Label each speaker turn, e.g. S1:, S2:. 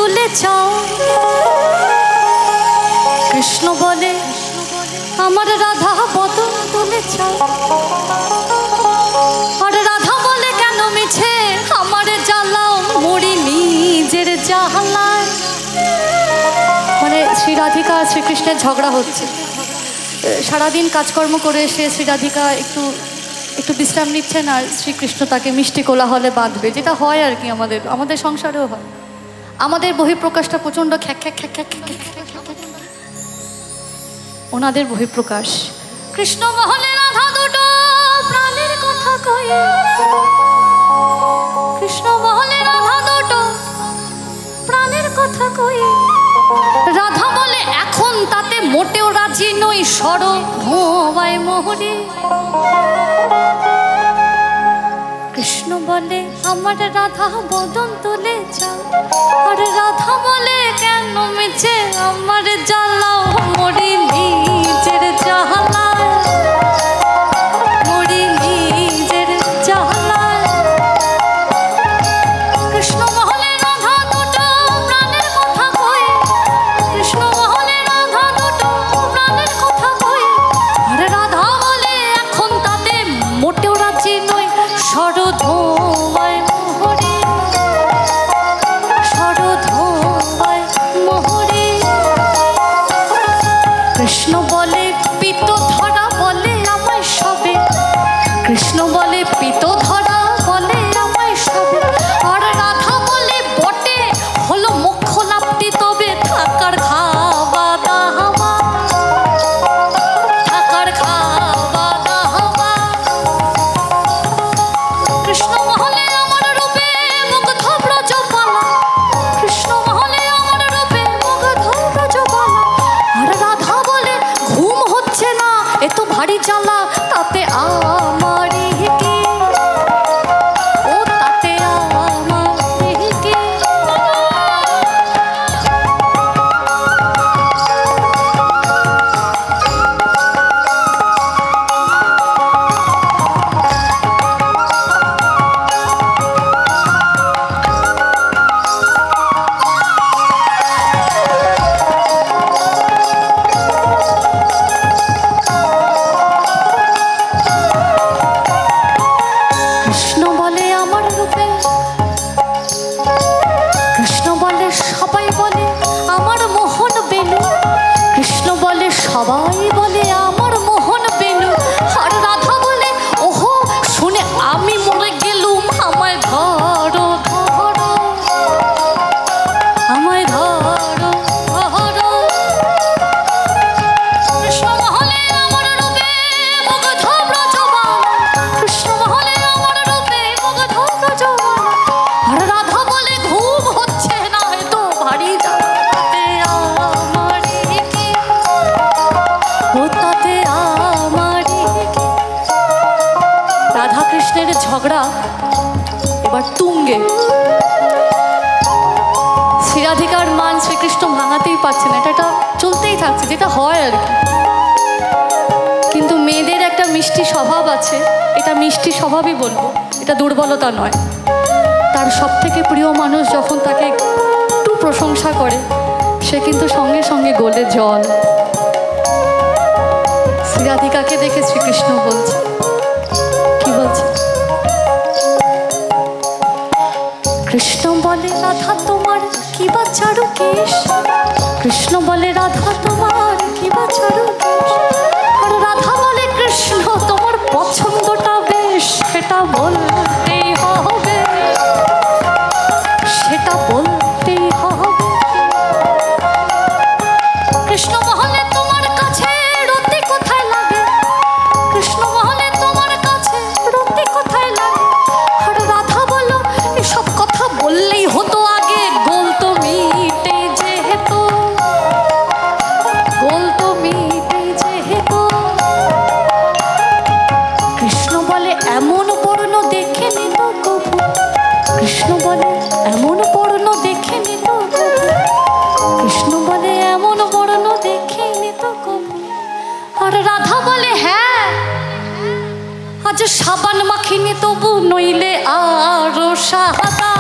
S1: তুলে চাও। কৃষ্ণ বলে আমার রাধা বদন তুলে চাও। আর রাধা বলে কেন মিছে আমার জ্বালাও, মরি নিজের জ্বালায়। মানে শ্রী রাধিকা আর শ্রীকৃষ্ণের ঝগড়া হচ্ছে। সারাদিন কাজকর্ম করে এসে শ্রী রাধিকা একটু বিশ্রাম নিচ্ছেন, আর শ্রীকৃষ্ণ তাকে মিষ্টি কোলাহলে বাঁধবে, যেটা হয় আর কি আমাদের সংসারেও হয়। আমাদের বহিঃপ্রকাশটা প্রচণ্ড খ্যাক খ্যাক খ্যাক খ্যাক খ্যাক খ্যাক, ওনাদের বহিঃপ্রকাশ কৃষ্ণ মহলে রাধা দুটো প্রাণের কথা কয়ে। কৃষ্ণ মহলে রাধা দুটো প্রাণের কথা কয়ে। রাধা বলে এখন তাতে মোটেও রাজি নই, সরো ভোবায় মোহরে। কৃষ্ণ বলে আমার রাধা বদন তুলে যাও। আর রাধা বলে কেন মিছে আমার জ্বালাও, মরি নিজের জ্বালায়, মরি নিজের জ্বালায়। কৃষ্ণ মহলে রাধা দুটো প্রাণের কথা কয়ে। কৃষ্ণ মহলে রাধা দুটো প্রাণের কথা কয়ে। আর রাধা বলে এখন তাতে মোটেও রাজি নই, শরধোবায় মোহরে, শরধোবায় মোহরে। কৃষ্ণ বলে পিত ধরা বলে আমায় সবে। কৃষ্ণ বলে পিত ধরা বলে আমায় সবে। আর রাধা বলে বটে হলো মোক্ষ লাভটি, তবে থাকার খাওয়া দাওয়া, থাকার খাওয়া দাওয়া। কৃষ্ণ মহলে আমার রূপে মুগ্ধ ব্রজবালা। কৃষ্ণ মহলে আমার রূপে মুগ্ধ ব্রজবালা। আর রাধা বলে ঘুম হচ্ছে না, এত ভারী জ্বালা, তাতে আমার কি, ও তাতে আমার কি। কৃষ্ণ বলে আমার রূপে, কৃষ্ণ বলে সবাই বলে আমার মোহন বেনু। কৃষ্ণ বলে সবাই বলে আমার মোহন বেনু। আর রাধা বলে ওহো শুনে আমি মরে গেলুম, আমায় ধরো ধরো, আমায় ধরো ধরো। কৃষ্ণ মহলে আমার রূপে মুগ্ধ ব্রজবালা। কৃষ্ণ মহলে আমার রূপে মুগ্ধ ব্রজবালা। আর রাধা বলে ঘুম হচ্ছে না, এত ভারী জ্বালা, তাতে আমার কি, ও তাতে আমার কি। রাধা কৃষ্ণের ঝগড়া এবার তুঙ্গে। শ্রী রাধিকার মান শ্রীকৃষ্ণ ভাঙাতেই পারছে না, এটা চলতেই থাকছে, যেটা হয় আর কি। কিন্তু মেয়েদের একটা মিষ্টি স্বভাব আছে, এটা মিষ্টি স্বভাবই বলবো, এটা দুর্বলতা নয়। তার সব থেকে প্রিয় মানুষ যখন তাকে একটু প্রশংসা করে, সে কিন্তু সঙ্গে সঙ্গে গলে জল। শ্রী রাধিকাকে দেখে শ্রীকৃষ্ণ বলছে, কি বলছে? কৃষ্ণ বলে রাধা তোমার কি বা চারু কেশ। কৃষ্ণ বলে রাধা তোমার কি বা চারু কেশ। আর রাধা বলে কৃষ্ণ তোমার পছন্দটা বেশ, সেটা বলতেই হবে, সেটা বলতেই হবে। কৃষ্ণ মহলে তোমার কাছে রতি কোথায় লাগে। কৃষ্ণ মহলে তোমার কাছে রতি কোথায় লাগে। আর রাধা বলো এসব কথা বললেই হতো আগে, গোল তো মিটে যেহেতু, গোল তো মিটে যেহেতু। কৃষ্ণ বলে এমন বর্ণ দেখে নিত কবু। কৃষ্ণ বলে এমন বর্ণ দেখে নিত কবু। কৃষ্ণ বলে এমন বর্ণ দেখে নিত কবু। আর রাধা বলে হ্যাঁ আজ সাবান মাখিনি তবু নইলে আরো সাদা।